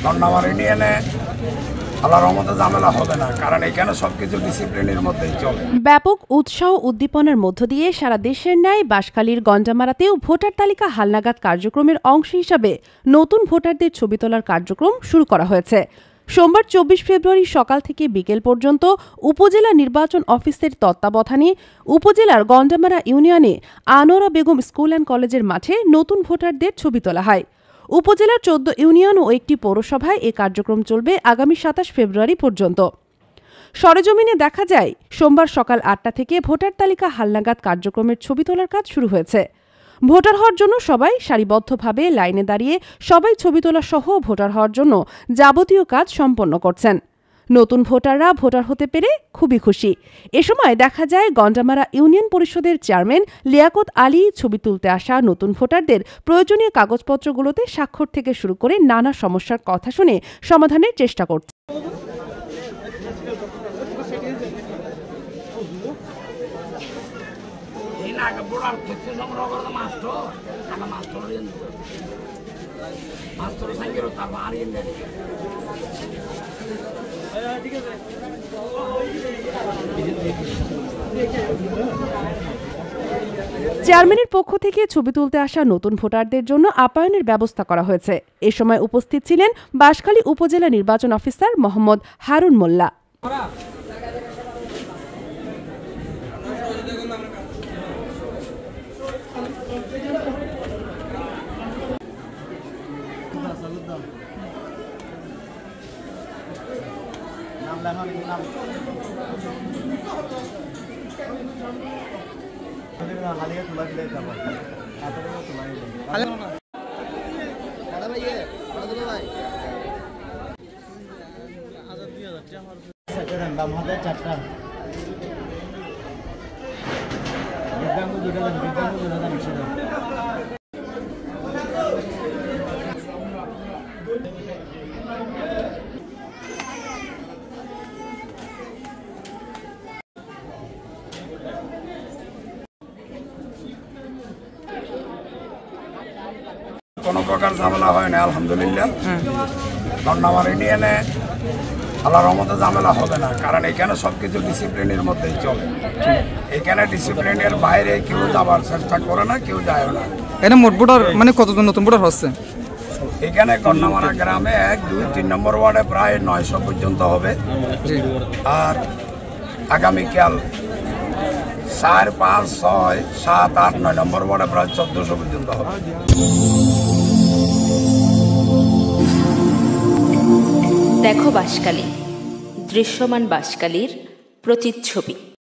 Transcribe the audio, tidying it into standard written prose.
গন্ডামার ইউনিয়নে আল্লাহর রহমতে ঝামেলা হবে না, কারণ এখানে সবকিছু ডিসিপ্লিনের মধ্যেই চলে। ব্যাপক উৎসাহ উদ্দীপনার মধ্য দিয়ে সারা দেশের ন্যায় বাঁশখালীর গন্ডামারাতেও ভোটার তালিকা হালনাগাদ কার্যক্রমের অংশ হিসাবে নতুন ভোটারদের ছবি তোলার কার্যক্রম শুরু করা হয়েছে। সোমবার 24 ফেব্রুয়ারি সকাল থেকে বিকেল পর্যন্ত উপজেলা নির্বাচন অফিসের তত্ত্বাবধানে উপজেলার গন্ডামারা ইউনিয়নে আনোয়ারা বেগম স্কুল অ্যান্ড কলেজের মাঠে নতুন ভোটারদের ছবি তোলা হয়। উপজেলার 14 ইউনিয়ন ও একটি পৌরসভায় এ কার্যক্রম চলবে আগামী 27 ফেব্রুয়ারি পর্যন্ত। সরেজমিনে দেখা যায়, সোমবার সকাল 8টা থেকে ভোটার তালিকা হালনাগাদ কার্যক্রমের ছবি তোলার কাজ শুরু হয়েছে। ভোটার হওয়ার জন্য সবাই সারিবদ্ধভাবে লাইনে দাঁড়িয়ে সবাই ছবি তোলা সহ ভোটার হওয়ার জন্য যাবতীয় কাজ সম্পন্ন করছেন। নতুন ভোটাররা ভোটার হতে পেরে খুবই খুশি। এ সময় দেখা যায় গন্ডামারা ইউনিয়ন পরিষদের চেয়ারম্যান লিয়াকত আলী ছবি তুলতে আসা নতুন ভোটারদের প্রয়োজনীয় কাগজপত্রগুলোতে স্বাক্ষর থেকে শুরু করে নানা সমস্যার কথা শুনে সমাধানের চেষ্টা করছে। চেয়ারম্যানের পক্ষ থেকে ছবি তুলতে আসা নতুন ভোটারদের জন্য আপ্যায়নের ব্যবস্থা করা হয়েছে। এ সময় উপস্থিত ছিলেন বাঁশখালী উপজেলা নির্বাচন অফিসার মোহাম্মদ হারুন মোল্লা। কোনো প্রকার ঝামেলা হয় না, আলহামদুলিল্লাহ। গন্ডামার ইউনিয়নে আল্লাহর রহমতে ঝামেলা হবে না, কারণ এখানে সবকিছু ডিসিপ্লিনের মধ্যেই চলে। এখানে ডিসিপ্লিনের বাইরে কেউ যাবার চেষ্টা করে না, কেউ যায় না। এখানে মোট ভোটার মানে কতজন নতুন ভোটার হচ্ছে? এখানে গন্ডামারা গ্রামে 1, 2, 3 নম্বর ওয়ার্ডে প্রায় 900 পর্যন্ত হবে। আর আগামীকাল 4, 5, 6, 7, 8, 9 নম্বর ওয়ার্ডে প্রায় 1400 পর্যন্ত হবে। দেখো বাঁশখালী, দৃশ্যমান বাঁশখালীর প্রতিচ্ছবি।